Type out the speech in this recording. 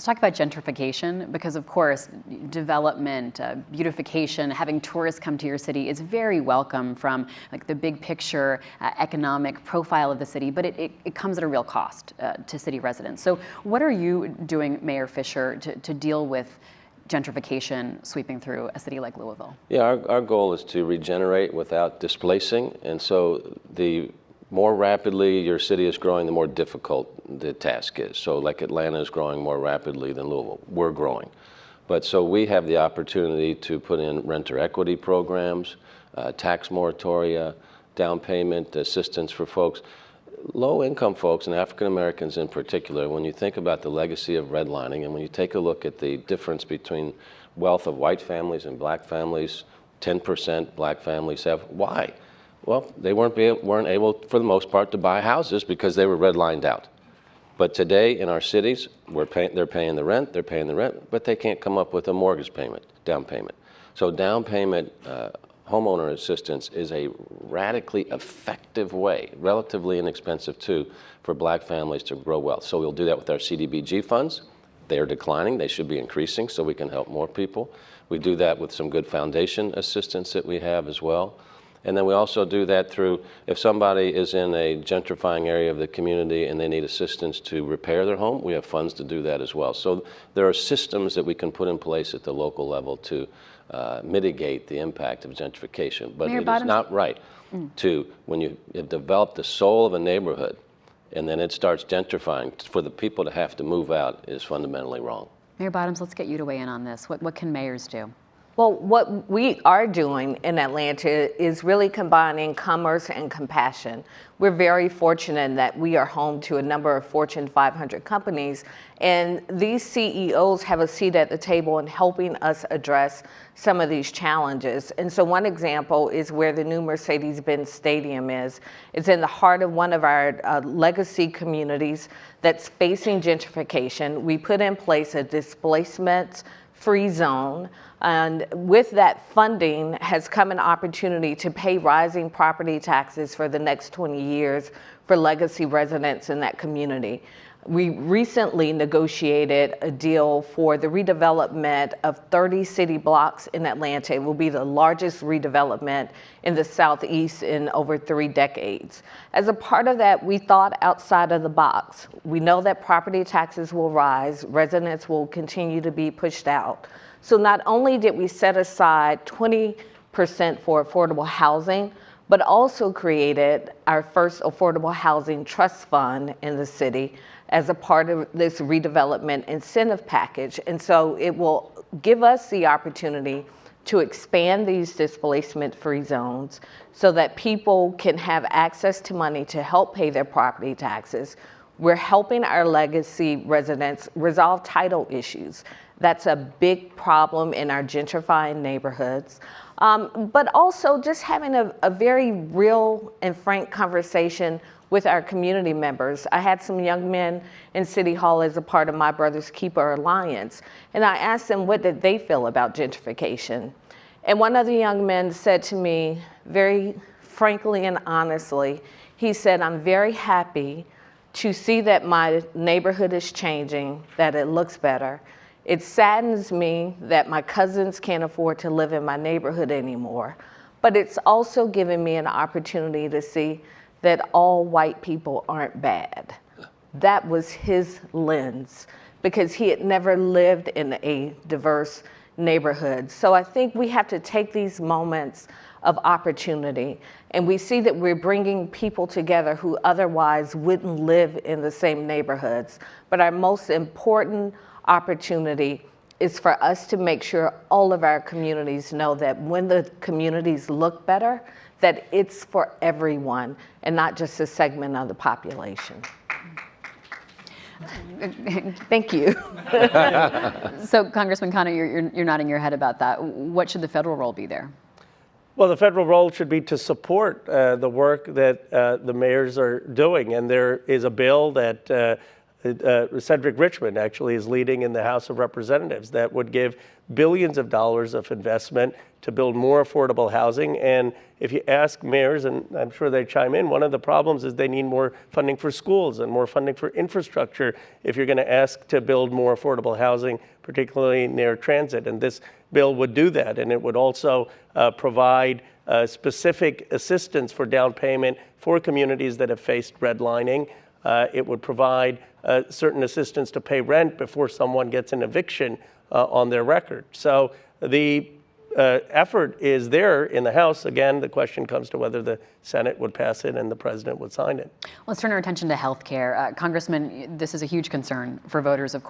Let's talk about gentrification, because of course, development, beautification, having tourists come to your city is very welcome from like the big picture economic profile of the city, but it comes at a real cost to city residents. So what are you doing, Mayor Fischer, to deal with gentrification sweeping through a city like Louisville? Yeah, our goal is to regenerate without displacing, and so the more rapidly your city is growing, the more difficult the task is. So like Atlanta is growing more rapidly than Louisville, we're growing. But so we have the opportunity to put in renter equity programs, tax moratoria, down payment assistance for folks. Low income folks, and African Americans in particular, when you think about the legacy of redlining, and when you take a look at the difference between wealth of white families and black families, 10% black families have, why? Well, they weren't able, for the most part, to buy houses because they were redlined out. But today in our cities, they're paying the rent, but they can't come up with a mortgage payment, down payment. So down payment homeowner assistance is a radically effective way, relatively inexpensive too, for black families to grow wealth. So we'll do that with our CDBG funds. They are declining, they should be increasing so we can help more people. We do that with some good foundation assistance that we have as well. And then we also do that through, if somebody is in a gentrifying area of the community and they need assistance to repair their home, we have funds to do that as well. So there are systems that we can put in place at the local level to mitigate the impact of gentrification. But Mayor Bottoms, is not right to, when you have developed the soul of a neighborhood and then it starts gentrifying, for the people to have to move out is fundamentally wrong. Mayor Bottoms, let's get you to weigh in on this. What can mayors do? Well, what we are doing in Atlanta is really combining commerce and compassion. We're very fortunate that we are home to a number of Fortune 500 companies, and these CEOs have a seat at the table in helping us address some of these challenges. And so one example is where the new Mercedes-Benz Stadium is. It's in the heart of one of our legacy communities that's facing gentrification. We put in place a displacement-free zone. And with that funding has come an opportunity to pay rising property taxes for the next 20 years for legacy residents in that community. We recently negotiated a deal for the redevelopment of 30 city blocks in Atlanta. It will be the largest redevelopment in the Southeast in over 3 decades. As a part of that, we thought outside of the box. We know that property taxes will rise, residents will continue to be pushed out. So not only did we set aside 20% for affordable housing, but also created our first affordable housing trust fund in the city as a part of this redevelopment incentive package. And so it will give us the opportunity to expand these displacement-free zones so that people can have access to money to help pay their property taxes. We're helping our legacy residents resolve title issues. That's a big problem in our gentrifying neighborhoods. But also just having a very real and frank conversation with our community members. I had some young men in City Hall as a part of My Brother's Keeper Alliance, and I asked them what did they feel about gentrification. And one of the young men said to me, very frankly and honestly, he said, "I'm very happy to see that my neighborhood is changing, that it looks better. It saddens me that my cousins can't afford to live in my neighborhood anymore, but it's also given me an opportunity to see that all white people aren't bad." That was his lens, because he had never lived in a diverse neighborhood. So I think we have to take these moments of opportunity, and we see that we're bringing people together who otherwise wouldn't live in the same neighborhoods. But our most important opportunity is for us to make sure all of our communities know that when the communities look better, that it's for everyone and not just a segment of the population. Thank you. So Congressman Khanna, you're nodding your head about that. What should the federal role be there? Well, the federal role should be to support the work that the mayors are doing. And there is a bill that Cedric Richmond actually is leading in the House of Representatives that would give billions of dollars of investment to build more affordable housing. And if you ask mayors, and I'm sure they chime in, one of the problems is they need more funding for schools and more funding for infrastructure if you're going to ask to build more affordable housing, particularly near transit. And this bill would do that. And it would also provide specific assistance for down payment for communities that have faced redlining. It would provide certain assistance to pay rent before someone gets an eviction on their record. So the effort is there in the House. Again, the question comes to whether the Senate would pass it and the president would sign it. Let's turn our attention to health care. Congressman, this is a huge concern for voters, of course.